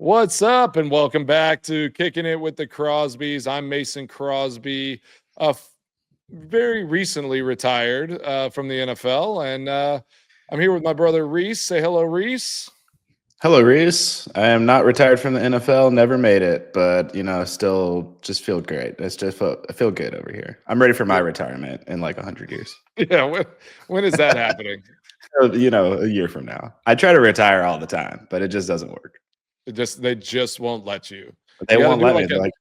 What's up, and welcome back to Kicking It with the Crosbys. I'm Mason Crosby, very recently retired from the NFL, and I'm here with my brother Rees. Say hello, Rees. Hello, Reese. I am not retired from the NFL, never made it, but still just feel great. I feel good over here. I'm ready for my retirement in like 100 years. Yeah, when is that happening? A year from now. I try to retire all the time, but it just doesn't work. They just won't let you. But they You got to won't do let me. like They're like,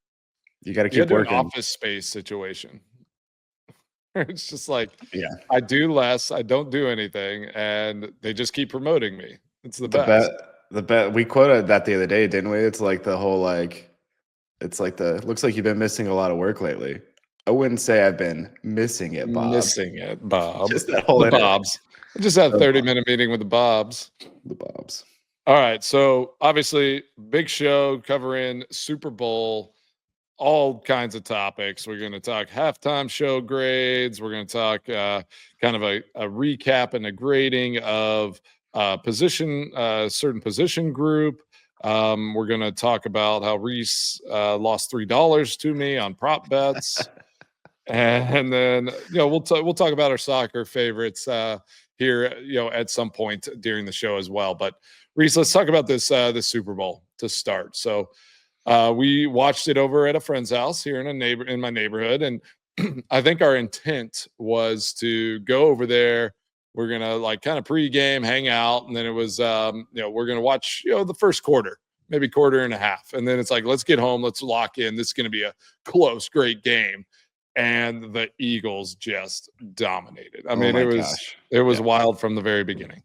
you got to you got keep to do an working. Office Space situation. It's just like Yeah. I do less, I don't do anything, and they just keep promoting me. It's the The best. bet, the bet. We quoted that the other day, didn't we? It's like the whole looks like you've been missing a lot of work lately. I wouldn't say I've been missing it, Bob. Missing it, Bob. Just that whole The Bobs. I just had a The 30-minute meeting with the Bobs. Bobs. All right. So obviously, big show covering Super Bowl, all kinds of topics. We're going to talk halftime show grades. We're going to talk kind of a recap and a grading of certain position group. We're going to talk about how Reese lost $3 to me on prop bets. And then we'll talk about our soccer favorites here at some point during the show as well. But Reese, let's talk about this Super Bowl to start. So we watched it over at a friend's house here in my neighborhood, and I think our intent was to go over there. We're gonna like kind of pregame, hang out, and then it was we're gonna watch the first quarter, maybe quarter and a half, and then it's like let's get home, let's lock in. This is gonna be a close, great game. And the Eagles just dominated. I mean, my it was Yeah. wild from the very beginning.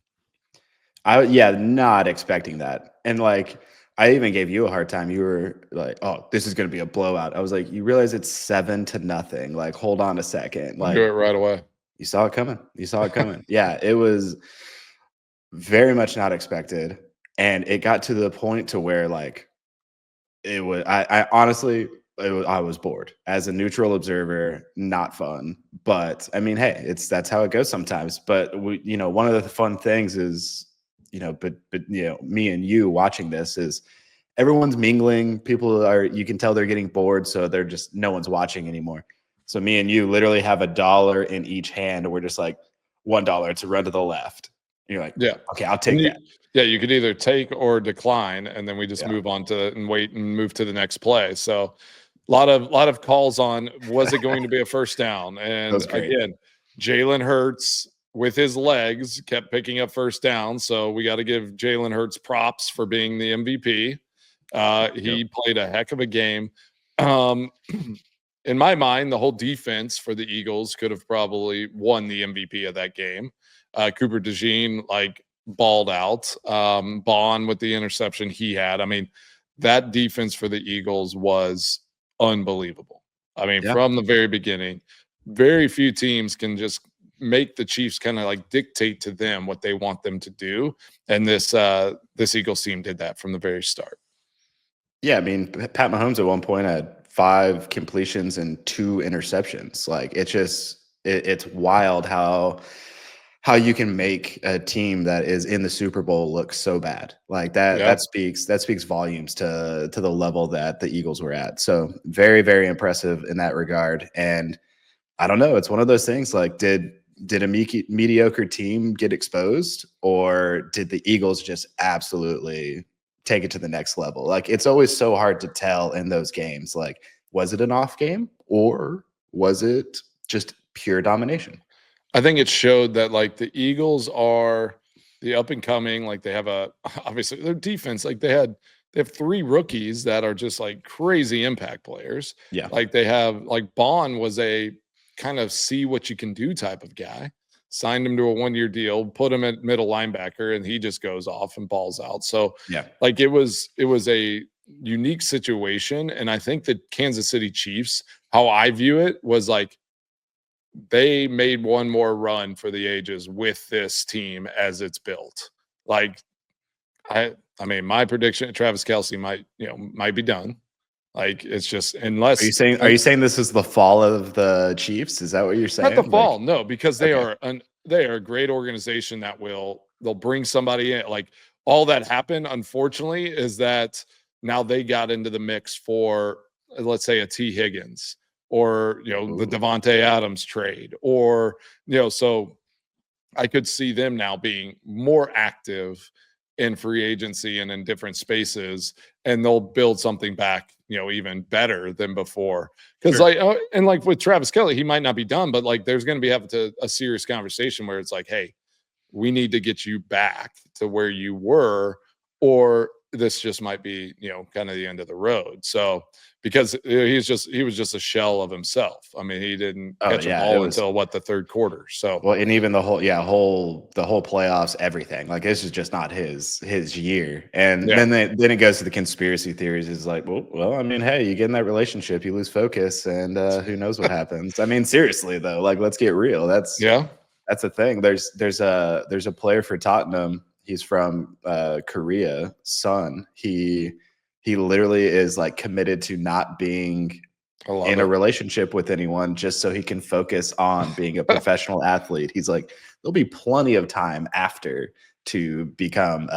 Not expecting that. And like I even gave you a hard time. You were like, "Oh, this is going to be a blowout." I was like, "You realize it's 7-0. Like, hold on a second. I'll do it Like, right away. you saw it coming. You saw it coming." Yeah, it was very much not expected, and it got to the point to where like it was. I honestly, I was bored as a neutral observer. Not fun, but I mean, hey, that's how it goes sometimes. But one of the fun things is, me and you watching this is everyone's mingling. You can tell they're getting bored, so they're just no one's watching anymore. So me and you literally have $1 in each hand, and we're just like $1 to run to the left. And you're like, Yeah. okay, I'll take that. Yeah, you could either take or decline, and then we just Yeah. move on to and wait and move to the next play. So a lot of calls on was it going to be a first down? And again, Jalen Hurts with his legs kept picking up first down. So we got to give Jalen Hurts props for being the MVP. He played a heck of a game. In my mind, the whole defense for the Eagles could have probably won the MVP of that game. Cooper DeJean balled out. Bond with the interception he had. I mean, that defense for the Eagles was unbelievable. I mean, from the very beginning, very few teams can just make the Chiefs kind of dictate to them what they want them to do. And this Eagles team did that from the very start. Yeah, I mean, Pat Mahomes at one point had 5 completions and 2 interceptions. Like it's wild how you can make a team that is in the Super Bowl look so bad. Like that. Yeah. That speaks volumes to the level that the Eagles were at. So very, very impressive in that regard. And I don't know. It's one of those things. Like, did a mediocre team get exposed, or did the Eagles just absolutely take it to the next level? Like, it's always so hard to tell in those games. Like, was it an off game, or was it just pure domination? I think it showed that the Eagles are the up and coming. They have obviously their defense. They have 3 rookies that are just crazy impact players. Yeah. They have Bond was a kind of see what you can do type of guy. Signed him to a 1-year deal, put him at middle linebacker, and he just goes off and balls out. So yeah, it was a unique situation. And I think the Kansas City Chiefs, how I view it, was they made one more run for the ages with this team as it's built. I mean, my prediction, Travis Kelce might be done. It's just unless are you saying this is the fall of the Chiefs? Is that what you're saying? Not the fall, no, because they are a great organization that they'll bring somebody in. All that happened, unfortunately, is that now they got into the mix for, let's say, a T. Higgins or, the Ooh. Devontae Adams trade, or, so I could see them now being more active in free agency and in different spaces, and they'll build something back, even better than before. Because Sure. and like with Travis Kelce, he might not be done, but like there's going to be having a serious conversation where it's like, hey, we need to get you back to where you were, or this just might be, kind of the end of the road. So because he was just a shell of himself. I mean, he didn't Oh catch a yeah, it ball was until the third quarter. So well, and even the whole playoffs, everything. Like this is just not his year. And yeah, then it goes to the conspiracy theories. Is like, well, I mean, hey, you get in that relationship, you lose focus, and who knows what happens. I mean, seriously though, like let's get real. That's yeah. the thing. There's a player for Tottenham. He's from Korea. Son. He literally is like committed to not being I love in a it. relationship with anyone just so he can focus on being a professional athlete. He's like, there'll be plenty of time after to become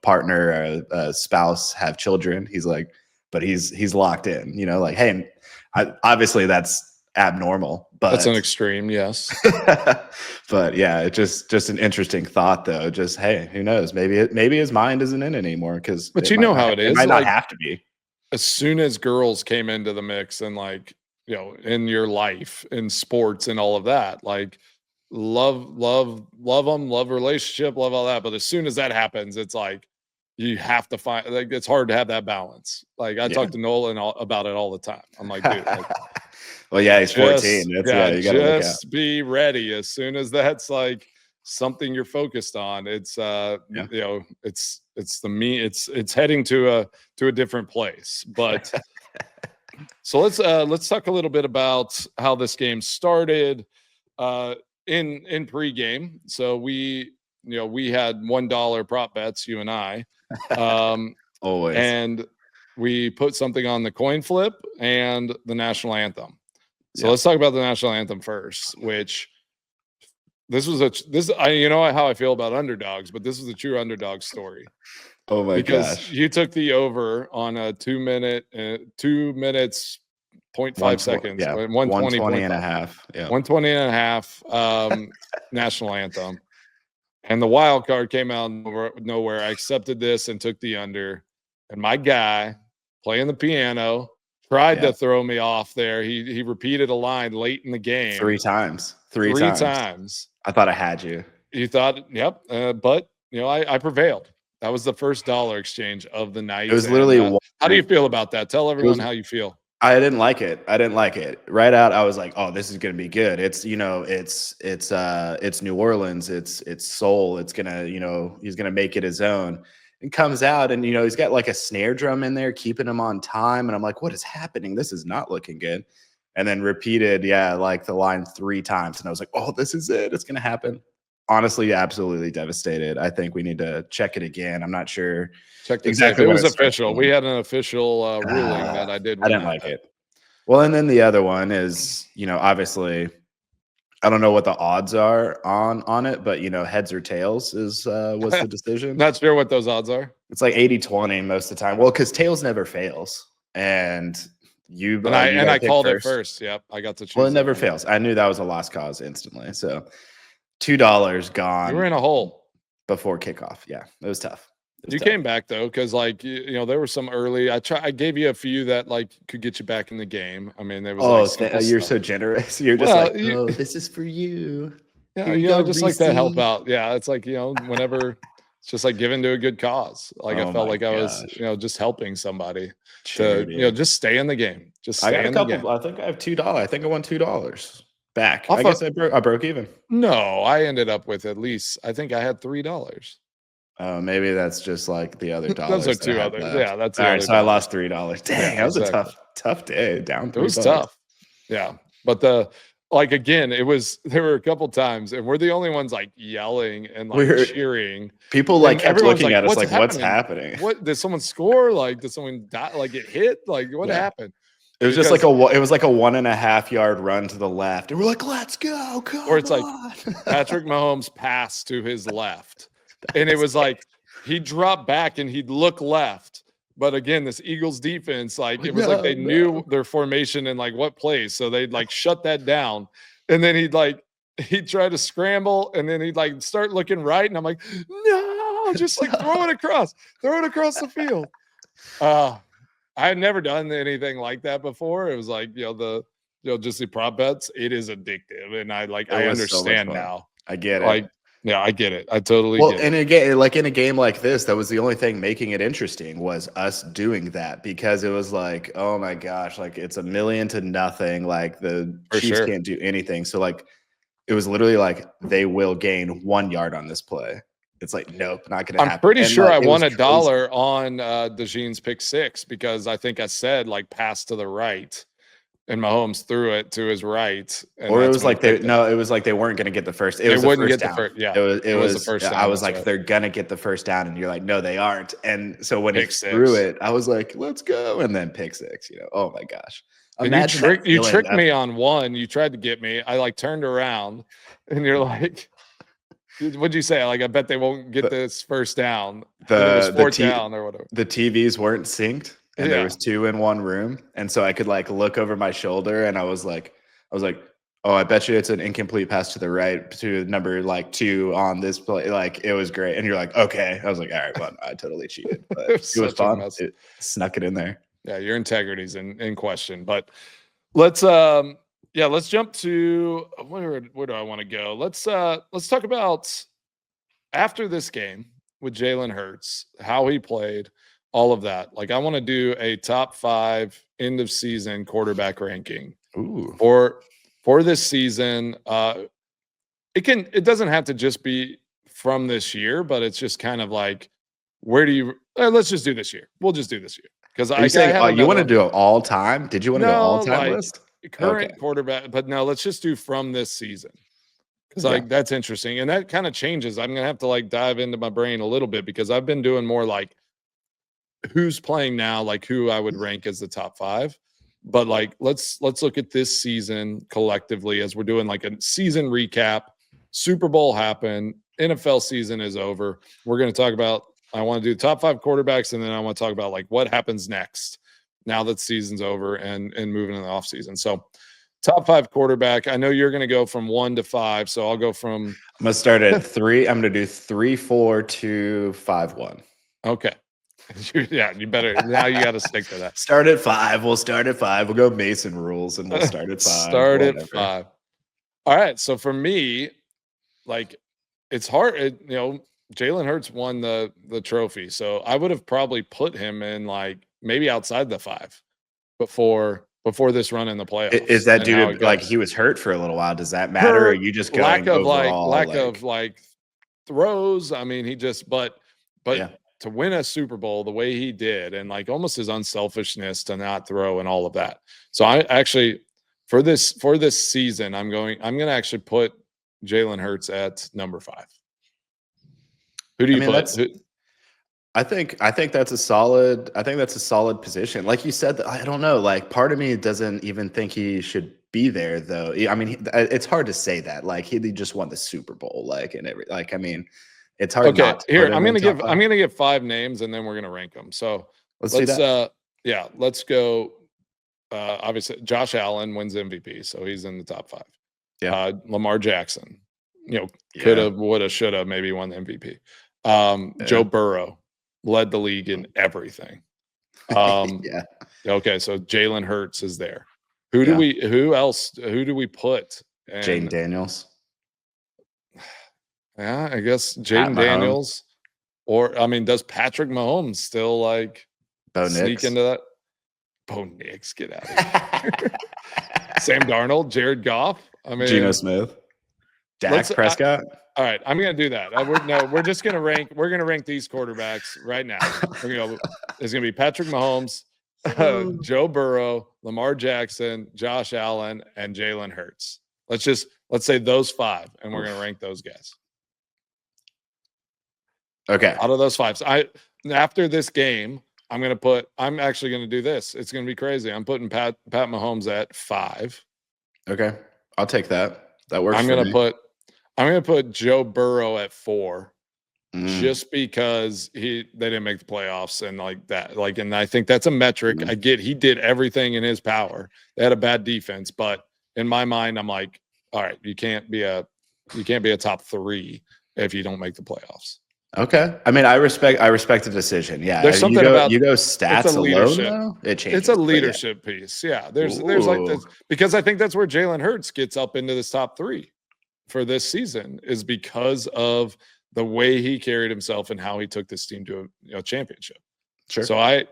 partner, a spouse, have children. He's like, but he's locked in, like, hey, obviously that's abnormal, That's an but extreme, yes. but yeah, it's just an interesting thought though. Just, hey, who knows? Maybe his mind isn't in anymore because But you know how it it is. might not Like have to be. as soon as girls came into the mix and like, in your life, in sports and all of that, like love them, love relationship, love all that. But as soon as that happens, it's like you have to find, like, it's hard to have that balance. Like I Yeah. talk to Nolan about it all the time. I'm like, dude, like Well, yeah, he's 14. just That's you got to look out. just be ready. As soon as that's like something you're focused on, it's Yeah. it's heading to a different place. But so let's talk a little bit about how this game started in pregame. So we had $1 prop bets, you and I. Always. And we put something on the coin flip and the national anthem. So Yeah. let's talk about the national anthem first, which how I feel about underdogs, but this was a true underdog story Oh my because gosh. you took the over on a 2 minutes 0.5 seconds, Yeah. 120 and a half. Yeah. 120 and a half national anthem. And the wild card came out of nowhere. I accepted this and took the under. And my guy playing the piano tried to throw me off there. He repeated a line late in the game. Three times. Three times. I thought I had you. You thought, yep. But, I prevailed. That was the first dollar exchange of the night. It was literally how do you feel about that? Tell everyone how you feel. I didn't like it. Right out, I was like, "Oh, this is gonna be good." It's it's New Orleans. It's soul. It's gonna he's gonna make it his own. And comes out and he's got like a snare drum in there keeping him on time. And I'm like, what is happening? This is not looking good. And then repeated, like the line 3 times, and I was like, oh, this is it. It's gonna happen. Honestly, absolutely devastated. I think we need to check it again. I'm not sure. Check the Exactly tape. It what was it starts official. doing. We had an official ruling that I did I win didn't that like bet. it. Well, and then the other one is, obviously, I don't know what the odds are on it, but heads or tails was the decision. Not sure what those odds are. It's like 80-20 most of the time. Well, because tails never fails, and I called it first. Yep, I got to choose. Well, it never fails. I knew that was a lost cause instantly. So $2 gone. You were in a hole before kickoff. Yeah, it was tough. Came back though, because like there were some early. I gave you a few that like could get you back in the game. I mean, there was you're so generous. You're just this is for you. Yeah, I just like to help out. Yeah, it's like whenever it's just like giving to a good cause. Like I felt like I was just helping somebody to just stay in the game. Just stay in the game. I think I have $2. I think I won $2 back. I guess I broke even. No, I ended up with at least. I think I had $3. Maybe that's just like the other dollars. Those are 2 others. Yeah, that's all right. So I lost $3. Dang, that was a tough day. Down $3. It was tough. Yeah, but again, there were a couple times, and we're the only ones like yelling and like cheering. People like kept looking at us like, "What's happening? What did someone score? Like, did someone die? Like, get hit? Like, what happened?" It was just like a 1.5 yard run to the left, and we're like, "Let's go!" Or it's like Patrick Mahomes passed to his left. And it was like he'd drop back and he'd look left, But again, this Eagles defense, like it was like they knew their formation and like what plays. So they'd like shut that down. And then he'd try to scramble and then he'd like start looking right. And I'm like, no, just like throw it across the field. I had never done anything like that before. It was like, just the prop bets. It is addictive. And I understand now. I get Like, it. yeah, I get it. I totally Well, get and it. again, like in a game like this, that was the only thing making it interesting was us doing that because it was like, oh my gosh, like it's 1,000,000 to nothing. Like the For Chiefs sure. can't do anything. So like it was literally like they will gain 1 yard on this play. It's like, nope, not gonna happen. I'm pretty And, sure like, I it was won crazy. $1 on DeJean's pick 6 because I think I said like pass to the right, and Mahomes threw it to his right, and Or it that's was when he like they picked it. no, it was like they weren't gonna get the first. It They was the wouldn't first get the down. first. Yeah, It was the was. first I down. was That's like, right. they're gonna get the first down, and you're like, no, they aren't. And so when Pick he threw 6. it, I was like, let's go, and then pick 6. Oh my gosh! And Imagine that you feeling tricked of- me on one. You tried to get me. I like turned around, and you're like, "What'd you say?" Like, I bet they won't get this first down. And it was fourth down or whatever. The TVs weren't synced, and there Yeah. was 2 in one room, and so I could like look over my shoulder, and I was like, oh, I bet you it's an incomplete pass to the right to number like 2 on this play. Like it was great, and you're like, okay. I was like, all right, well, I totally cheated, but it was fun. It snuck it in there. Yeah, your integrity's in question. But let's jump to where do I want to go? Let's talk about after this game with Jalen Hurts, how he played, all of that. Like I want to do a top 5 end of season quarterback ranking. Ooh. For this season. It doesn't have to just be from this year, but it's just kind of like, where do you let's just do this year. We'll just do this year. Because Are you saying you want to do it all time? Did you want to do all time list? Current quarterback, but no, let's just do from this season. Because like that's interesting. And that kind of changes. I'm gonna have to like dive into my brain a little bit because I've been doing more like who's playing now, like who I would rank as the top 5. But like let's look at this season collectively as we're doing like a season recap. Super Bowl happened. NFL season is over. We're going to talk about, I want to do top 5 quarterbacks, and then I want to talk about like what happens next now that season's over and moving in the off season. So top 5 quarterback. I know you're going to go from 1 to 5. So I'll go from. I'm going to start at 3. I'm going to do 3, 4, 2, 5, 1. Okay. Yeah, you better. Now you got to stick to that. Start at 5. We'll start at 5. We'll go Mason rules, and we'll start at 5. Start at 5. All right. So for me, like it's hard. Jalen Hurts won the trophy, so I would have probably put him in like maybe outside the 5 before this run in the playoffs. Is that due to like he was hurt for a little while? Does that matter? Or are you just going overall, lack of throws? I mean, he just but yeah. To win a Super Bowl the way he did, and like almost his unselfishness to not throw and all of that. So I actually for this season, I'm going to actually put Jalen Hurts at number 5. Who do you put? I think that's a solid. I think that's a solid position. Like you said, I don't know. Like part of me doesn't even think he should be there, though. I mean, it's hard to say that. Like he just won the Super Bowl. Like and every. Like I mean, it's hard. Okay, here I'm gonna give 5 names, and then we're gonna rank them. So let's do that. Let's go. Obviously, Josh Allen wins MVP, so he's in the top 5. Yeah, Lamar Jackson, could have, would have, should have, maybe won the MVP. Joe Burrow led the league in everything. Okay, so Jalen Hurts is there. Who do we put? Jaden Daniels. Yeah, I guess Jaden Daniels. Or I mean, does Patrick Mahomes still like sneak into that? Bo Nix, get out of here. Sam Darnold, Jared Goff. I mean, Geno Smith, Dak Prescott. All right, I'm gonna do that. We're just gonna rank. We're gonna rank these quarterbacks right now. It's gonna be Patrick Mahomes, Joe Burrow, Lamar Jackson, Josh Allen, and Jalen Hurts. Let's say those 5, and we're gonna rank those guys. Okay. Out of those 5, after this game, I'm actually gonna do this. It's gonna be crazy. I'm putting Pat Mahomes at 5. Okay, I'll take that. That works. I'm gonna put Joe Burrow at 4. just because they didn't make the playoffs and like that. Like, and I think that's a metric. I get he did everything in his power. They had a bad defense, but in my mind, I'm like, all right, you can't be a top 3 if you don't make the playoffs. Okay. I mean, I respect the decision. Yeah. There's something about you go stats alone though. It changes. It's a leadership piece. Yeah. There's like this, because I think that's where Jalen Hurts gets up into this top 3 for this season, is because of the way he carried himself and how he took this team to a championship. Sure. So I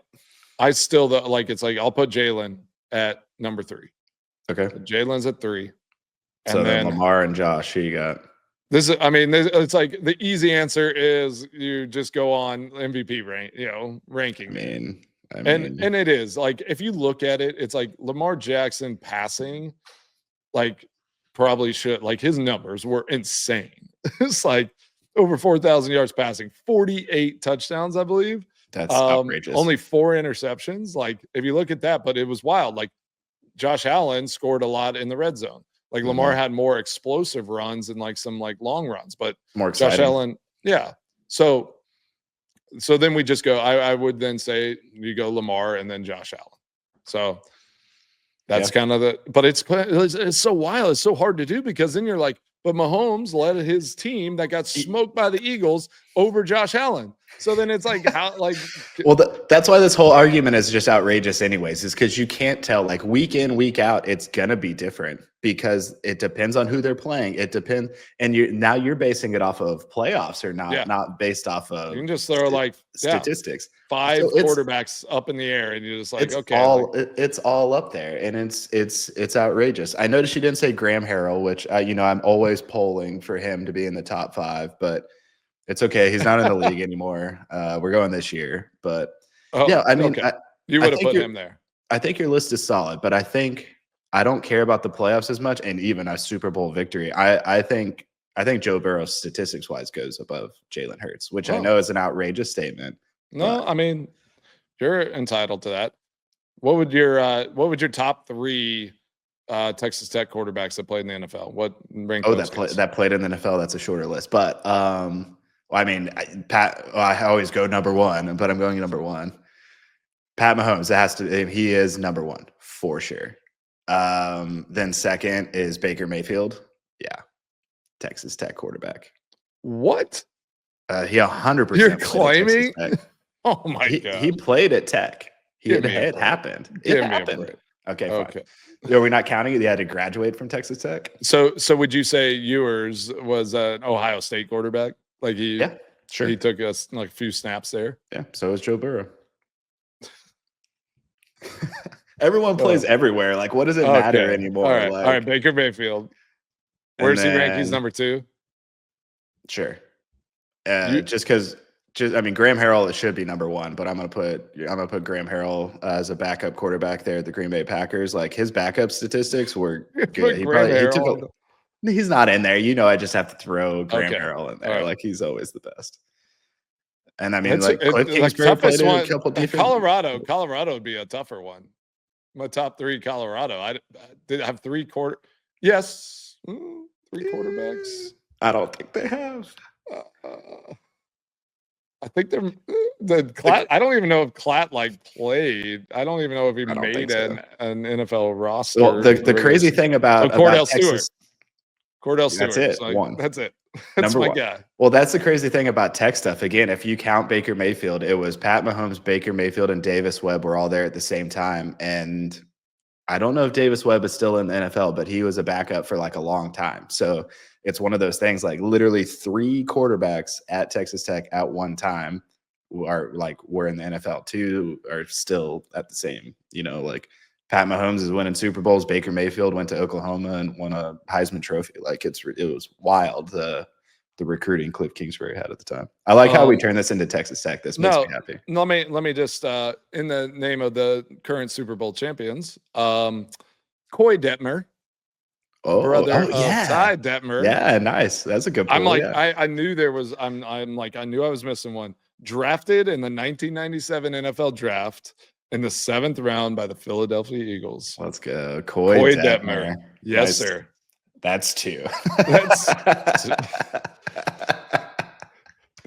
still like, it's like, I'll put Jalen at number 3. Okay. Jalen's at 3. And so then Lamar and Josh, who you got? It's like the easy answer is you just go on MVP ranking. I mean, and it is like, if you look at it, it's like Lamar Jackson passing, like probably should, like his numbers were insane. It's like over 4,000 yards passing, 48 touchdowns, I believe. That's outrageous. Only 4 interceptions. Like if you look at that, but it was wild. Like Josh Allen scored a lot in the red zone. Like Lamar had more explosive runs and like some like long runs, but more exciting. Josh Allen, yeah. So then we just go. I would then say you go Lamar and then Josh Allen. So that's kind of but it's so wild. It's so hard to do, because then you're like, but Mahomes led his team that got smoked by the Eagles over Josh Allen. So then it's like, how, like, well, that's why this whole argument is just outrageous anyways, is because you can't tell, like, week in, week out, it's going to be different because it depends on who they're playing. It depends. And you're basing it off of playoffs or not based off of, you can just throw like statistics. 5 quarterbacks up in the air and you're just like, it's all up there, and it's outrageous. I noticed you didn't say Graham Harrell, which I'm always polling for him to be in the top 5, but it's okay. He's not in the league anymore. We're going this year, but I mean, you would have put him there. I think your list is solid, but I don't care about the playoffs as much, and even a Super Bowl victory. I think Joe Burrow, statistics wise, goes above Jalen Hurts, which I know is an outrageous statement. No, I mean, you're entitled to that. What would your top 3 Texas Tech quarterbacks that played in the NFL? What rank? That played in the NFL. That's a shorter list, but I mean, I always go number 1, but I'm going number 1. Pat Mahomes. He is number 1 for sure. Then second is Baker Mayfield. Yeah, Texas Tech quarterback. What? He 100%. You're claiming? Oh my God! He played at Tech. It happened. It happened. Okay. Fine. Are we not counting it? He had to graduate from Texas Tech. So would you say yours was an Ohio State quarterback? Like he took us like a few snaps there. Yeah. So is Joe Burrow. Everyone plays everywhere. Like, what does it matter anymore? All right. Baker Mayfield. Where's he ranked? He's number 2. Sure. Graham Harrell, it should be number 1, but I'm gonna put Graham Harrell as a backup quarterback there at the Green Bay Packers. Like, his backup statistics were good. He's not in there. I just have to throw Graham Harrell in there. Right. Like, he's always the best. And I mean, Cliff Kingsbury played in a couple defense. Colorado would be a tougher one. My top 3, Colorado. I did have 3 Yes, 3 quarterbacks. I don't think they have. I think they're Klatt. I don't even know if Klatt played. I don't even know if he made an NFL roster. Well, the crazy thing about Cordell Texas, Cordell Stewart. That's it. So one. That's it. That's number my 1. guy. Well, that's the crazy thing about Tech stuff. Again, if you count Baker Mayfield, it was Pat Mahomes, Baker Mayfield, and Davis Webb were all there at the same time. And I don't know if Davis Webb is still in the NFL, but he was a backup for like a long time. So it's one of those things, like literally 3 quarterbacks at Texas Tech at one time were in the NFL. 2 are still at the same, like Pat Mahomes is winning Super Bowls. Baker Mayfield went to Oklahoma and won a Heisman Trophy. Like, it was wild, the recruiting Cliff Kingsbury had at the time. I like how we turn this into Texas Tech. This makes me happy. Let me just in the name of the current Super Bowl champions, Coy Detmer. Brother of Ty Detmer. Yeah, nice. That's a good point. I'm like, I knew there was. I'm like, I knew I was missing one. Drafted in the 1997 NFL Draft in the 7th round by the Philadelphia Eagles. Let's go, Coy Detmer. Yes, sir. That's 2.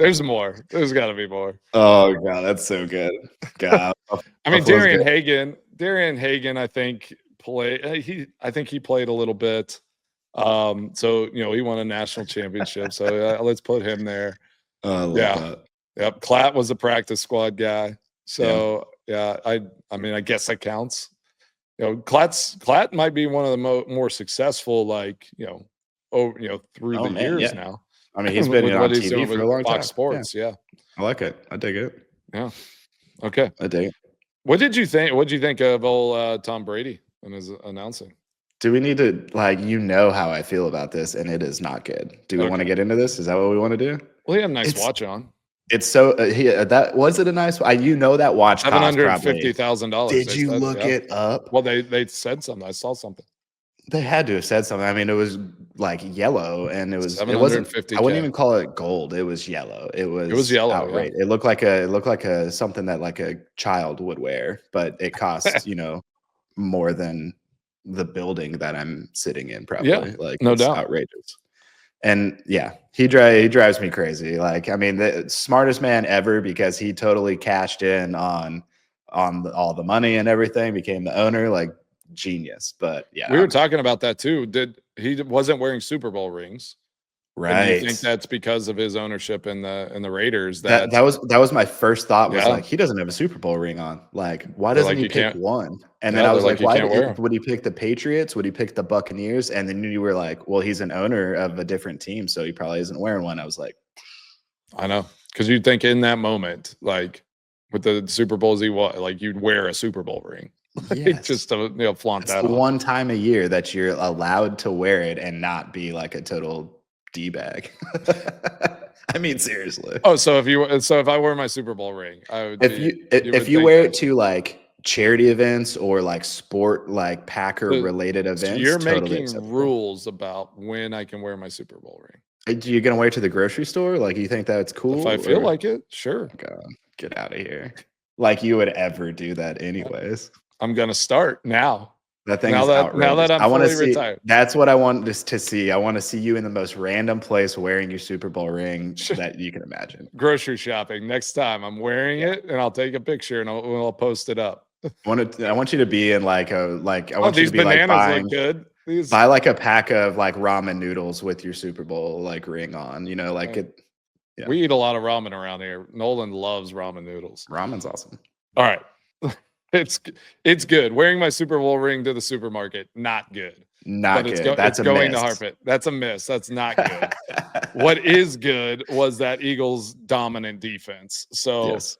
There's more. There's got to be more. Oh god, that's so good. God, I mean, Buffalo's good. Darian Hagan, I think I think he played a little bit. So he won a national championship. So let's put him there. Oh, I love Yeah. that. Yep. Klatt was a practice squad guy. So Yeah. I mean, I guess that counts. Klatt might be one of the more successful, through Oh, the man, years yeah. now. I mean, he's been with on what he's TV doing for with a long time. Fox Sports. Yeah. I like it. I dig it. Yeah. Okay. I dig it. What did you think? What did you think of old Tom Brady and his announcing? Do we need to how I feel about this, and it is not good. Do we want to Okay. get into this? Is that what we want to do? Well, he had a nice watch on. It's so that was it a nice that watch cost probably $750,000. Did you look it up? Well, they said something. I saw something. They had to have said something. I mean, it was like yellow, and it wasn't. $750K. I wouldn't even call it gold. It was yellow. It was yellow. Outright. Yeah. It looked like a something that like a child would wear, but it costs more than the building that I'm sitting in. Probably. Yeah, like no it's doubt. outrageous. And yeah, he drives me crazy. Like, I mean, the smartest man ever, because he totally cashed in on all the money and everything, became the owner. Like, genius. But yeah, we were talking about that too. He wasn't wearing Super Bowl rings? Right. And you think that's because of his ownership in the Raiders? That was my first thought. Was like, he doesn't have a Super Bowl ring on. Like, why doesn't he pick one? And then I was like, why would he pick the Patriots? Would he pick the Buccaneers? And then you were like, well, he's an owner of a different team, so he probably isn't wearing one. I was like, I know, because you'd think in that moment, like with the Super Bowls like you'd wear a Super Bowl ring. Yes. Just to flaunt that. It's the one time a year that you're allowed to wear it and not be like a total D-bag. I mean, seriously. Oh, so if I wear my Super Bowl ring, I would. If you wear it to like charity events or like sport, like Packer related events, so you're making rules about when I can wear my Super Bowl ring. Are you gonna wear it to the grocery store? Like, you think that's cool? If I feel like it, sure. God, get out of here! Like you would ever do that, anyways. I'm gonna start now. That thing is outrageous. Now that I'm fully retired. That's what I want to see. I want to see you in the most random place wearing your Super Bowl ring that you can imagine. Grocery shopping. Next time I'm wearing it, and I'll take a picture and I'll post it up. I want you to be in I want you these to be bananas buying, look good. Buy like a pack of like ramen noodles with your Super Bowl ring on. Yeah. We eat a lot of ramen around here. Nolan loves ramen noodles. Ramen's awesome. All right. It's good. Wearing my Super Bowl ring to the supermarket, not good. Not good. That's a going miss. To Harpit. That's a miss. That's not good. What is good was that Eagles dominant defense. So yes.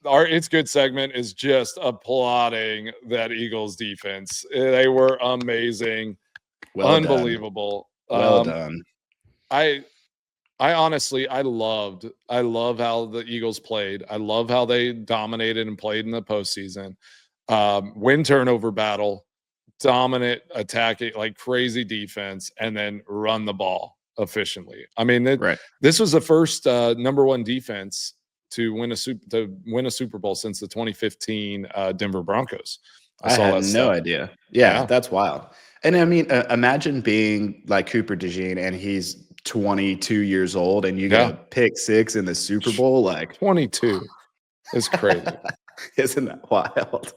Our It's Good segment is just applauding that Eagles defense. They were amazing. Unbelievable. Well done. I honestly, I love how the Eagles played. I love how they dominated and played in the postseason. Win turnover battle, dominant attacking, like crazy defense, and then run the ball efficiently. I mean, this was the first number one defense to win a Super Bowl since the 2015 Denver Broncos. I had no idea. Yeah, that's wild. And I mean, imagine being like Cooper DeJean and he's 22 years old and you get a pick six in the Super Bowl. Like 22 is crazy. Isn't that wild?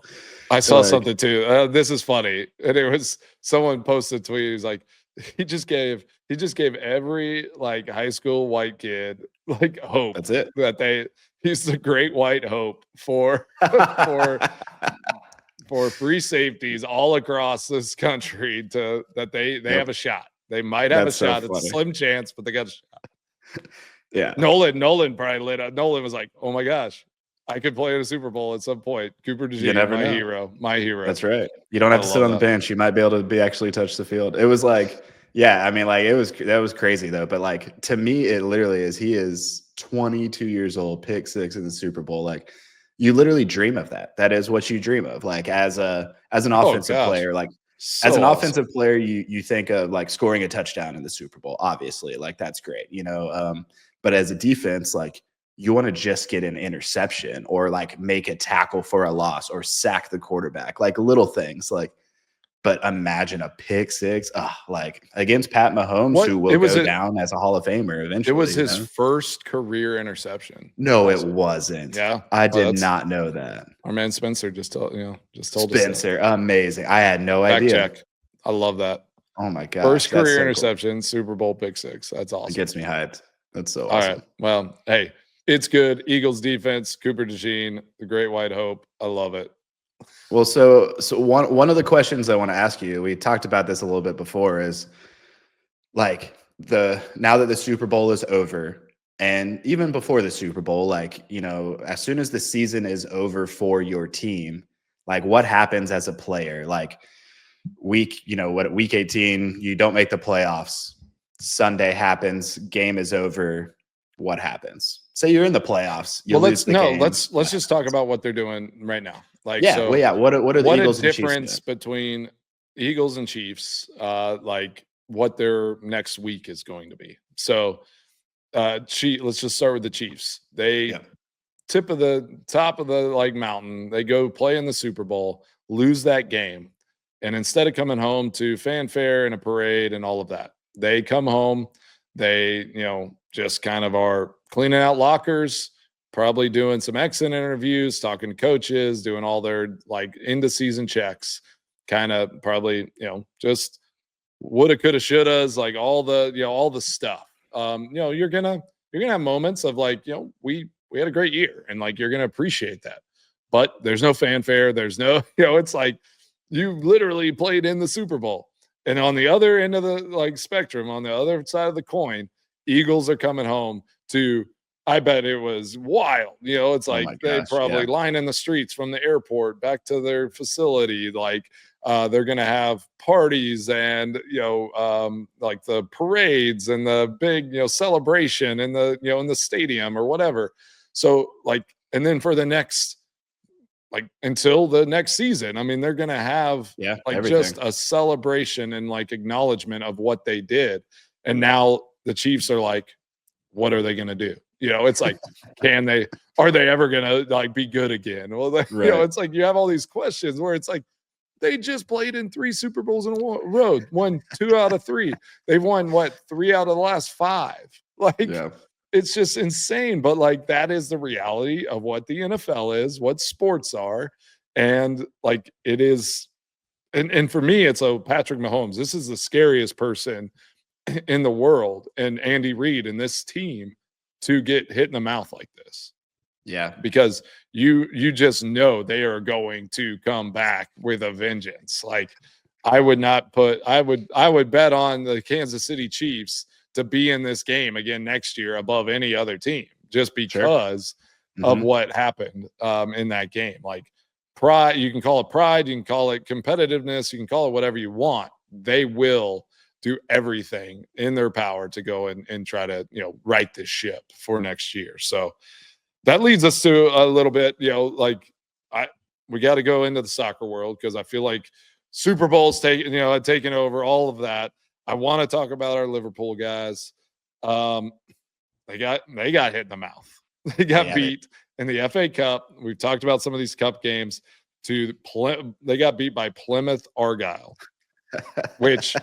I saw something too. This is funny. And it was someone posted a tweet. He was like, he just gave every like high school white kid like hope. That's it. That he's the great white hope for for free safeties all across this country that they have a shot. They might have a shot. It's a slim chance, but they got a shot. Yeah. Nolan probably lit up. Nolan was like, oh my gosh, I could play in a Super Bowl at some point. Cooper DeJean, my hero. That's right. You don't have to sit on the bench. You might be able to actually touch the field. It was like, yeah, I mean, like that was crazy though. But like, to me, it literally is, he is 22 years old, pick six in the Super Bowl. Like, you literally dream of that. That is what you dream of. Like as an offensive player, like as an offensive player, you think of like scoring a touchdown in the Super Bowl, obviously, like that's great, but as a defense, like you want to just get an interception or like make a tackle for a loss or sack the quarterback, like little things. Like But imagine a pick six, like against Pat Mahomes, who will It was go down as a Hall of Famer eventually. It was his first career interception. No, it wasn't. Yeah, I did not know that. Our man Spencer just told us. Spencer, amazing. I had no idea. Check. I love that. Oh my gosh. First career interception, cool. Super Bowl pick six. That's awesome. It gets me hyped. That's so awesome. All right. Well, hey, it's good. Eagles defense, Cooper DeJean, the Great White Hope. I love it. Well, so one of the questions I want to ask you, we talked about this a little bit before, is like now that the Super Bowl is over, and even before the Super Bowl, like, you know, as soon as the season is over for your team, like what happens as a player? Like week 18, you don't make the playoffs. Sunday happens, game is over. What happens? Say you're in the playoffs. Let's just talk about what they're doing right now. Like, yeah, so, well, yeah. What are the Eagles and Chiefs doing? Difference between Eagles and Chiefs? Like what their next week is going to be. So, let's just start with the Chiefs. They top of the mountain. They go play in the Super Bowl, lose that game, and instead of coming home to fanfare and a parade and all of that, they come home. They just kind of are cleaning out lockers, probably doing some exit interviews, talking to coaches, doing all their like into season checks, kind of probably, just woulda, coulda, shouldas, like all the stuff. You're gonna have moments of like, we had a great year, and like you're gonna appreciate that. But there's no fanfare, there's no, it's like you literally played in the Super Bowl. And on the other end of the spectrum, on the other side of the coin, Eagles are coming home to, I bet it was wild. It's like they probably line in the streets from the airport back to their facility. Like they're going to have parties and, like the parades and the big, celebration in the, in the stadium or whatever. So and then for the next, until the next season, I mean, they're going to have everything. Just a celebration and acknowledgement of what they did. And now the Chiefs are like, what are they going to do? It's like, are they ever going to be good again? Well, it's like, you have all these questions where it's like, they just played in 3 Super Bowls in a row, won 2 out of 3. They've won 3 out of the last 5. It's just insane. But that is the reality of what the NFL is, what sports are. And it is. And for me, it's Patrick Mahomes. This is the scariest person in the world, and Andy Reid and this team to get hit in the mouth like this. Yeah. Because you just know they are going to come back with a vengeance. I would bet on the Kansas City Chiefs to be in this game again next year above any other team, just because of what happened in that game. Pride, you can call it pride, you can call it competitiveness, you can call it whatever you want. They will do everything in their power to go and try to, right this ship for next year. So that leads us to a little bit, we got to go into the soccer world, because I feel like Super Bowl's taking over all of that. I want to talk about our Liverpool guys. They got hit in the mouth. They got beat in the FA Cup. We've talked about some of these cup games. They got beat by Plymouth Argyle, which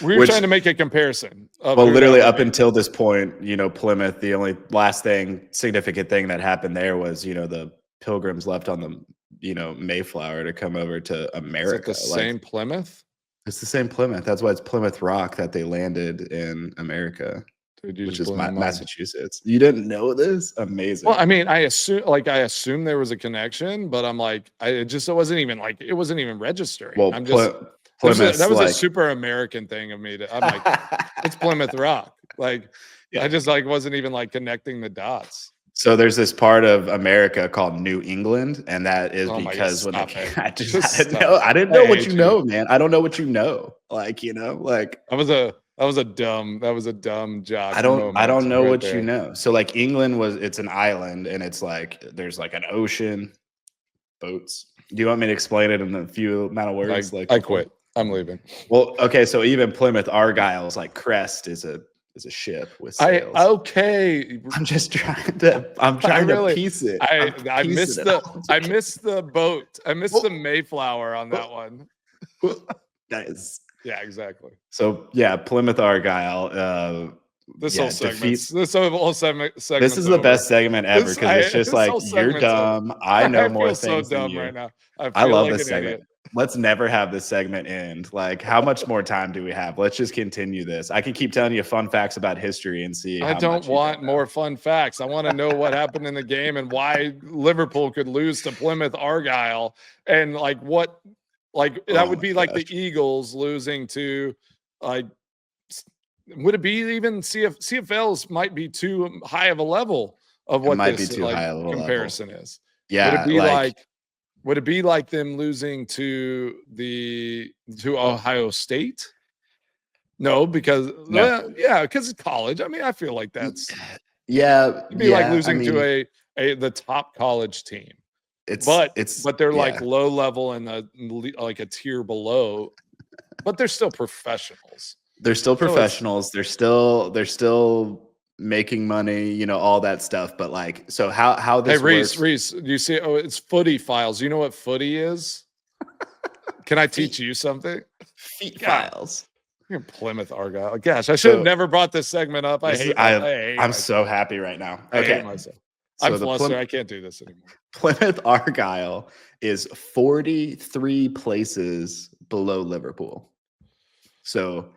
we were trying to make a comparison. Literally up until this point, Plymouth, the only last significant thing that happened there was, the Pilgrims left on the, Mayflower to come over to America. Is it the same Plymouth? It's the same Plymouth. That's why it's Plymouth Rock that they landed in America, which is Massachusetts. You didn't know this? Amazing. Well, I mean, I assume there was a connection, but I'm like, it wasn't even registering. Well, that was a super American thing of me. I'm like, it's Plymouth Rock. I just wasn't even connecting the dots. So there's this part of America called New England, and that is because I didn't know what you know, man. I don't know what you know. That was a dumb job. I don't know what you know. So England it's an island, and it's there's an ocean, boats. Do you want me to explain it in a few amount of words? I quit. I'm leaving. Well, okay. So even Plymouth Argyle's crest is a ship with sails. I'm just trying to piece it. I missed the boat. I missed the Mayflower on that one. Nice. Yeah, exactly. So yeah, Plymouth Argyle. This Yeah, whole defeat. segment's this whole segment's This is the over. best segment ever because it's just This like whole you're segment's over. dumb. I know I more feel so things than dumb you. right now. I I feel love like this an segment. idiot. Let's never have this segment end. Like, how much more time do we have? Let's just continue this. I can keep telling you fun facts about history and see I how don't much you want don't know. more fun facts. I want to know what happened in the game and why Liverpool could lose to Plymouth Argyle, and like what, like that Oh would my be like the gosh. Eagles losing to, like, would it be even CFLs might be too high of a level of It what might be this too like high of a level. comparison is? Would it Yeah, be like like, would it be like them losing to Ohio State? No, because no. yeah, because it's college. I mean, I feel like that's, Yeah, it'd be like yeah. I losing to mean, the top college team, it's but it's they're like yeah. low level and like a tier below, but they're still professionals. They're still So it's, professionals. They're still making money, you know, all that stuff. But like, so how hey this Reese, works? Reese, you see? Oh, it's footy files. You know what footy is? Can I teach Feet you something? feet God, files. you're Plymouth Argyle. Gosh, I should have So never brought this segment up. this is I I hate I'm myself. so happy right now. I hate Okay, myself. I'm so the flustered. I can't do this anymore. Plymouth Argyle is 43 places below Liverpool. So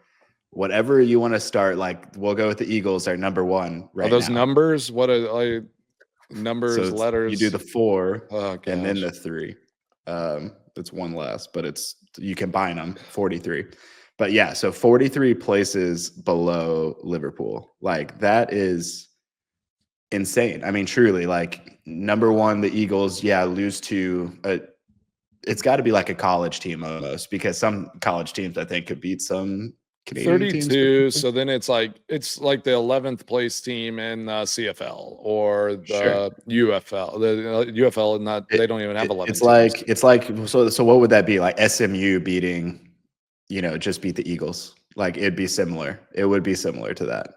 whatever you want to start, like we'll go with the Eagles are number one Are right those now. numbers? What are numbers, So you do letters? the 4 Oh and then gosh. the 3. It's one less, but it's you combine them 43. But yeah, so 43 places below Liverpool. Like that is insane. I mean, truly, like number one, the Eagles, yeah, lose to it's got to be like a college team almost because some college teams I think could beat some Canadian teams 32. potentially. So then it's like the 11th place team in CFL or Sure. the UFL. The UFL, not, they don't even have 11 teams. It's like so what would that be like SMU beating, you know, just beat the Eagles. Like it'd be similar. It would be similar to that.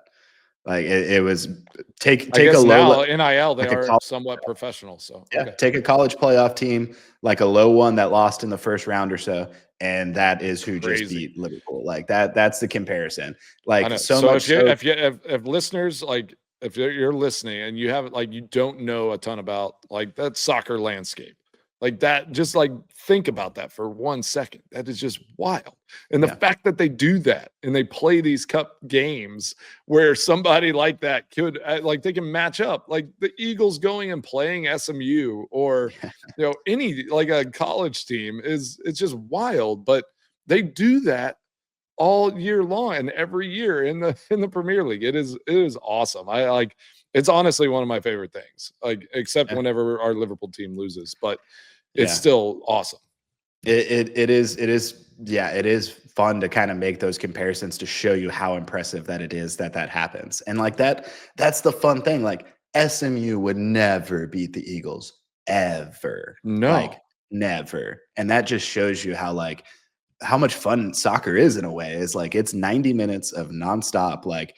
Like it was I take a guess low now NIL, they like a are college, somewhat professional. So yeah, okay, take a college playoff team, like a low one that lost in the first round or so, and that is who just crazy. beat Liverpool. Like that's the comparison. I Like know. so So much so if listeners, like, if you're listening and you haven't, like, you don't know a ton about like that soccer landscape, like that, just like think about that for 1 second. That is just wild. And the yeah. fact that they do that and they play these cup games where somebody like that could like they can match up, like the Eagles going and playing SMU or any like a college team is, it's just wild. But they do that all year long and every year in the Premier League. It is awesome. I like, it's honestly one of my favorite things. Like, except Yeah. whenever our Liverpool team loses, but it's Yeah. still awesome. It is yeah, it is fun to kind of make those comparisons to show you how impressive that it is that that happens. And like that's the fun thing. Like SMU would never beat the Eagles ever. Like No. never. And that just shows you how much fun soccer is in a way. Is like it's 90 minutes of nonstop. Like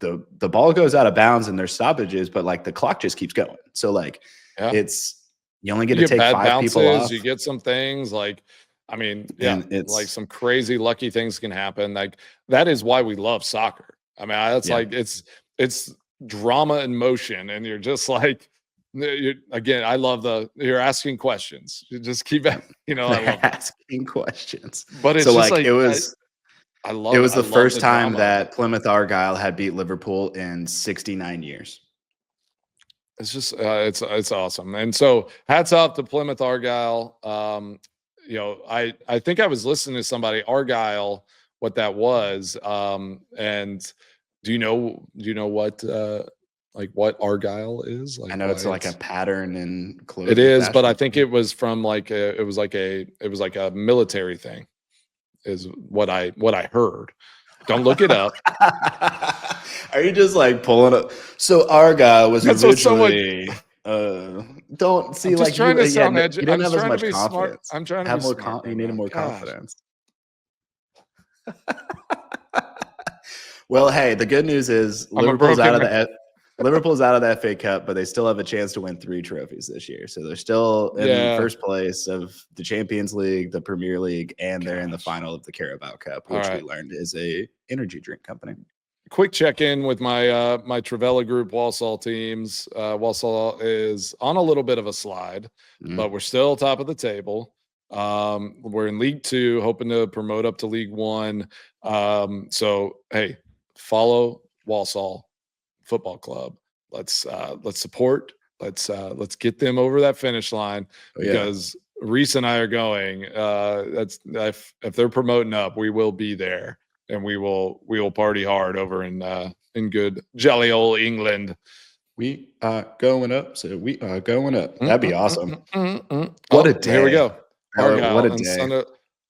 the ball goes out of bounds and there's stoppages, but like the clock just keeps going. So like Yeah. it's you only get You to get take bad 5 people bounces, off, you get some things like, I mean, yeah, and like it's some crazy lucky things can happen. Like that is why we love soccer. I mean, that's yeah. like it's drama and motion, and you're just like, again, I love you're asking questions. You just keep, I They're love that. asking questions. But it's So just like like it I was the love first the time drama of it. that Plymouth Argyle had beat Liverpool in 69 years. It's just it's awesome. And so hats off to Plymouth Argyle. I think I was listening to somebody, Argyle, what that was. And do you know what like what Argyle is? I Like know why it's like a it's, pattern in it clothing is, but I fashion. think it was from like it was like a military thing, is what I heard. Don't look it up. Are you just like pulling up? So Argyle was That's what someone, originally don't I'm see just like trying to yeah, sound you I'm didn't just have as trying to much be smart. confidence. I'm trying to be Have more smart you right needed now. more Gosh. confidence. Well, hey, the good news is I'm a Liverpool's out broken of man. the Liverpool's out of the FA Cup, but they still have a chance to win 3 trophies this year. So they're still in first place of the Champions League, the Premier League, and they're in the final of the Carabao Cup, which we learned is a energy drink company. Quick check-in with my my Travella Group Walsall teams. Walsall is on a little bit of a slide, but we're still top of the table. We're in League 2, hoping to promote up to League 1. So hey, follow Walsall Football Club. Let's support. Let's get them over that finish line because Rees and I are going. That's if they're promoting up, we will be there. And we will party hard over in good jolly old England. We are going up, so we are going up. That'd be awesome. What a day! Here we go. Argyle, what a day!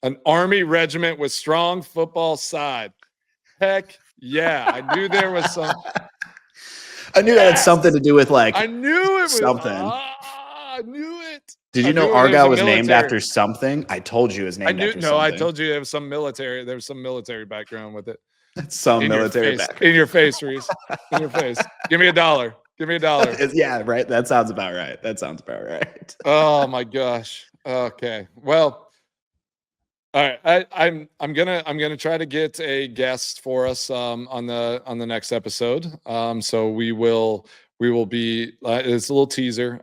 An army regiment with strong football side. Heck yeah! I knew there was some. I knew that had something to do with like. I knew it was something. I knew it. Did you know Argyle was named after something? I told you it was named after something. No, I told you there was some military. There was some military background with it. Some military background. In your face, Rees. In your face. Give me $1. Give me $1. Yeah, right. That sounds about right. Oh my gosh. Okay. Well, all right. I'm gonna try to get a guest for us on the next episode. So we will be. It's a little teaser.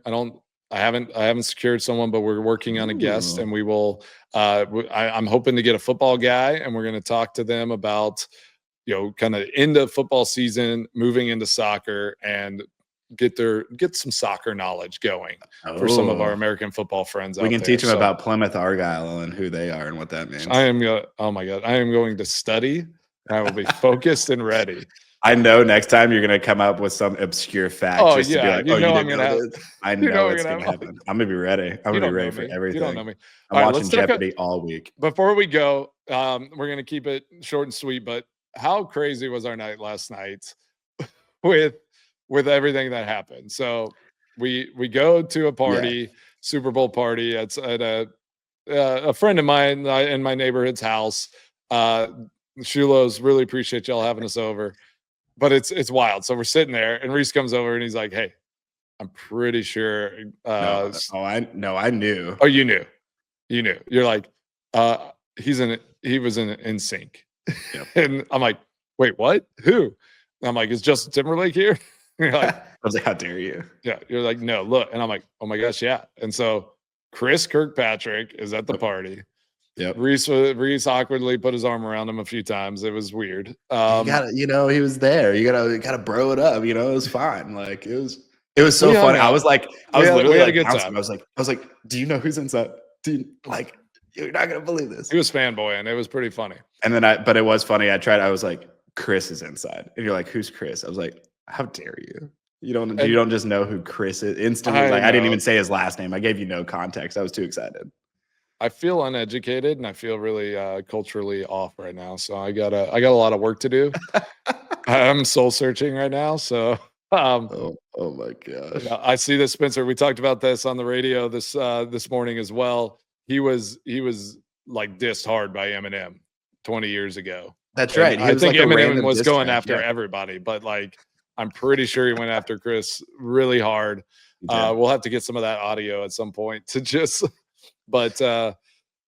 I haven't secured someone, but we're working on a guest, and we will. I'm hoping to get a football guy, and we're going to talk to them about, kind of into football season, moving into soccer, and get some soccer knowledge going for some of our American football friends. We can teach them about Plymouth Argyle and who they are and what that means. Oh my God, I am going to study. I will be focused and ready. I know next time you're going to come up with some obscure fact. Oh, just yeah. To be like, I'm going to have. I know it's going to happen. I'm going to be ready. I'm going to be ready for everything. You don't know me. I'm watching Jeopardy all week. Before we go, we're going to keep it short and sweet, but how crazy was our night last night with everything that happened? So we go to a party, Super Bowl party. It's at a friend of mine in my neighborhood's house. Shulos, really appreciate y'all having us over. But it's wild. So we're sitting there, and Rees comes over, and he's like, "Hey, I'm pretty sure." I knew. Oh, you knew. You're like, he was in sync. Yep. And I'm like, "Wait, what? Who?" And I'm like, "Is Justin Timberlake here?" And you're like, I was like, "How dare you?" Yeah. You're like, "No, look." And I'm like, "Oh my gosh, yeah." And so Chris Kirkpatrick is at the party. Yep. Rees awkwardly put his arm around him a few times. It was weird. You gotta, he was there. You gotta bro it up. It was fine. Like it was so funny. I was literally like, I was like, do you know who's inside? You're not gonna believe this. He was fanboying. It was pretty funny. And then but it was funny. I was like, Chris is inside, and you're like, who's Chris? I was like, how dare you? You don't just know who Chris is instantly. I didn't even say his last name. I gave you no context. I was too excited. I feel uneducated, and I feel really culturally off right now. So I got a lot of work to do. I'm soul searching right now. So oh my gosh. I see this, Spencer. We talked about this on the radio this morning as well. He was like dissed hard by Eminem 20 years ago. That's right. I think Eminem was going after everybody, but like I'm pretty sure he went after Chris really hard. We'll have to get some of that audio at some point to just. But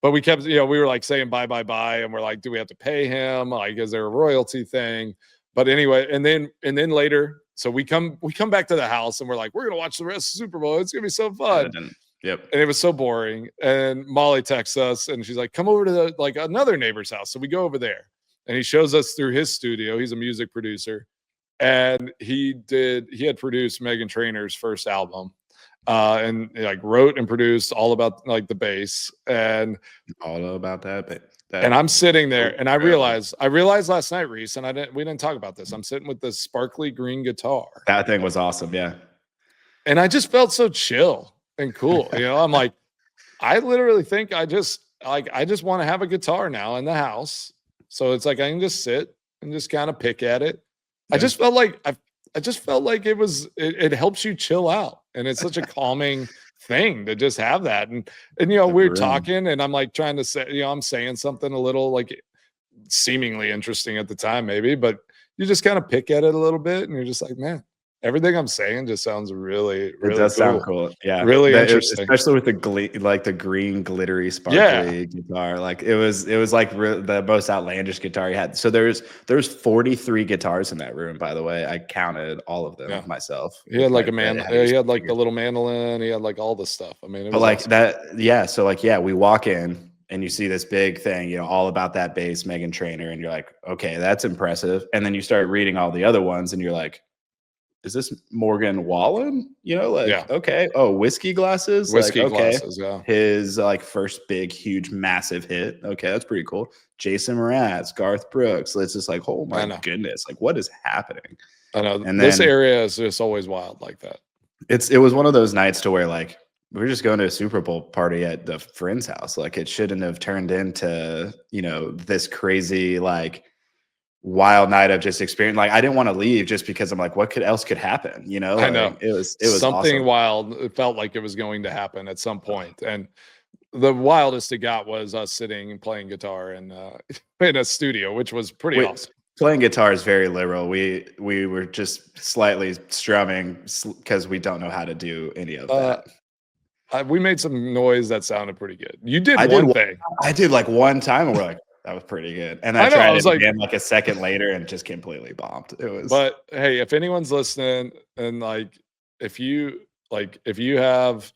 we kept, we were like saying bye, and we're like, do we have to pay him? Like, is there a royalty thing? But anyway, and then later, so we come back to the house, and we're like, we're gonna watch the rest of the Super Bowl. It's gonna be so fun. Yep. And it was so boring. And Molly texts us, and she's like, come over to another neighbor's house. So we go over there, and he shows us through his studio. He's a music producer, and he had produced Meghan Trainor's first album. And wrote and produced all about the bass and all about that. And I'm sitting there, and I realized last night, Rees, and we didn't talk about this. I'm sitting with this sparkly green guitar. That thing was awesome, yeah. And I just felt so chill and cool. I'm like, I literally think I just want to have a guitar now in the house. So it's like I can just sit and just kind of pick at it. Yeah. I just felt like it helps you chill out. And it's such a calming thing to just have that. And we're talking, and I'm like trying to say, I'm saying something a little like seemingly interesting at the time, maybe, but you just kind of pick at it a little bit, and you're just like, man, Everything I'm saying just sounds really, It really does sound cool. cool. Yeah. Really interesting. Especially with the green, glittery, Yeah. sparkly guitar. Like it was like the most outlandish guitar he had. So there's 43 guitars in that room, by the way. I counted all of them Yeah. myself He with had like my a man. heavy He had like the fingers. little mandolin. He had like all the stuff. I mean, it But was like awesome. that, yeah. So like, yeah, we walk in and you see this big thing, you know, all about that bass, Megan Trainor, and you're like, okay, that's impressive. And then you start reading all the other ones, and you're like, is this Morgan Wallen? You know, like, Yeah. okay. Oh, whiskey glasses. Like, Whiskey okay. glasses. Yeah. His like first big, huge, massive hit. Okay, that's pretty cool. Jason Mraz, Garth Brooks. It's just like, oh I my know. goodness, like what is happening? I know. And This then area is just always wild like that. it was one of those nights to where like we're just going to a Super Bowl party at the friend's house. Like it shouldn't have turned into, you know, this crazy like wild night of just experience. Like I didn't want to leave just because I'm like, what else could happen? You know, I know. like it was Something awesome. wild. It felt like it was going to happen at some point. And the wildest it got was us sitting and playing guitar in in a studio, which was pretty Wait, awesome. playing guitar is very liberal. We were just slightly strumming because we don't know how to do any of that. We made some noise that sounded pretty good. You did I did one thing. I did like one time and we're like, that was pretty good. And I I know. I tried was it like, again like a second later and just completely bombed. It was but hey, if anyone's listening and if you if you have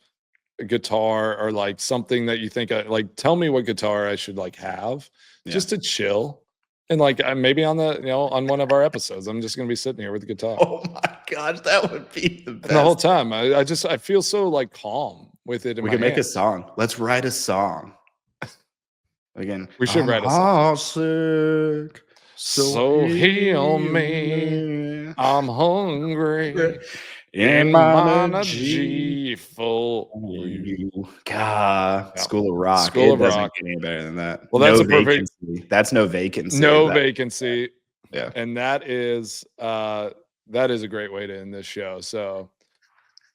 a guitar or like something that you think like, tell me what guitar I should like have just to chill. And like maybe on the on one of our episodes, I'm just gonna be sitting here with the guitar. Oh my gosh, that would be the best. And the whole time, I feel so like calm with it in We my could make a hands. song. Let's write a song. Again, We should I'm write a song. heartsick, so So heal heal me. me. I'm hungry In in my my G G for you. you. God, Yeah. School of Rock. School It of doesn't Rock. get any better than that. Well, that's No a perfect vacancy. That's no vacancy. no vacancy. Yeah. And that is a great way to end this show. So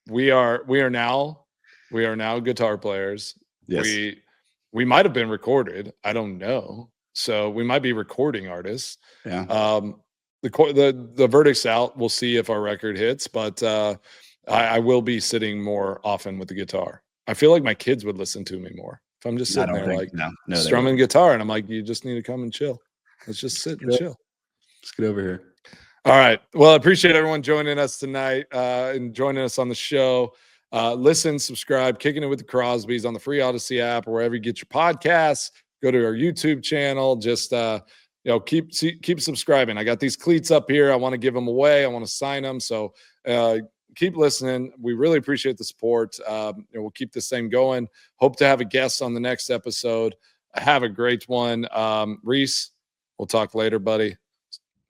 we are now guitar players. Yes. We might have been recorded. I don't know. So we might be recording artists. Yeah. The verdict's out. We'll see if our record hits, but I will be sitting more often with the guitar. I feel like my kids would listen to me more if I'm just sitting there like no, strumming guitar, and I'm like, you just need to come and chill. Let's just sit and chill. Let's get over here. All right. Well, I appreciate everyone joining us tonight and joining us on the show. Listen, subscribe, Kicking It with the Crosbys on the free Odyssey app or wherever you get your podcasts. Go to our YouTube channel. Just keep subscribing. I got these cleats up here. I want to give them away. I want to sign them. So keep listening. We really appreciate the support. We'll keep this thing going. Hope to have a guest on the next episode. Have a great one. Rees, we'll talk later, buddy.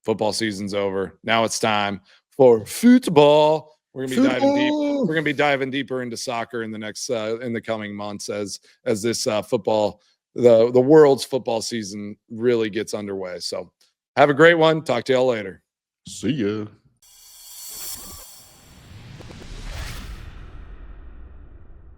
Football season's over. Now it's time for football. We're gonna be diving deep. We're gonna be diving deeper into soccer in the next in the coming months as this football, the world's football season really gets underway. So have a great one. Talk to y'all later. See ya.